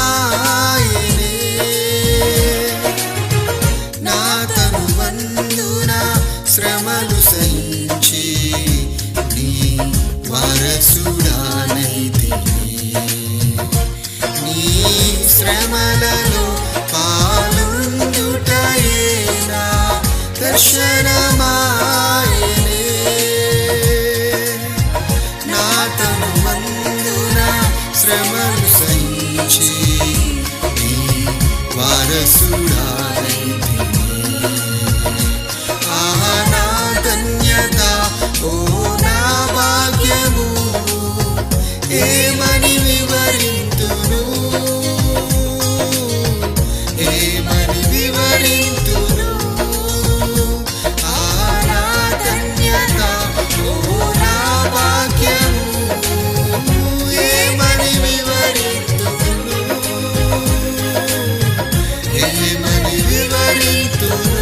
దర్శనమాయనే నా తనువందున శ్రమలు సహించి నీ వారసుడానైతిని నీ శ్రమలలో పాలుందుటయే నా దర్శనమాయనే నా తనువందున శ్రమలు సహించి నీ వారసుడానైతిని ఆహా నా ధన్యత ఓ నా భాగ్యము ఏమని వివరింతును ఏమని వివరింతును ఆహా నా ధన్యత ఓ నా భాగ్యము ఏమని వివరింతును ఏమని వివరింతును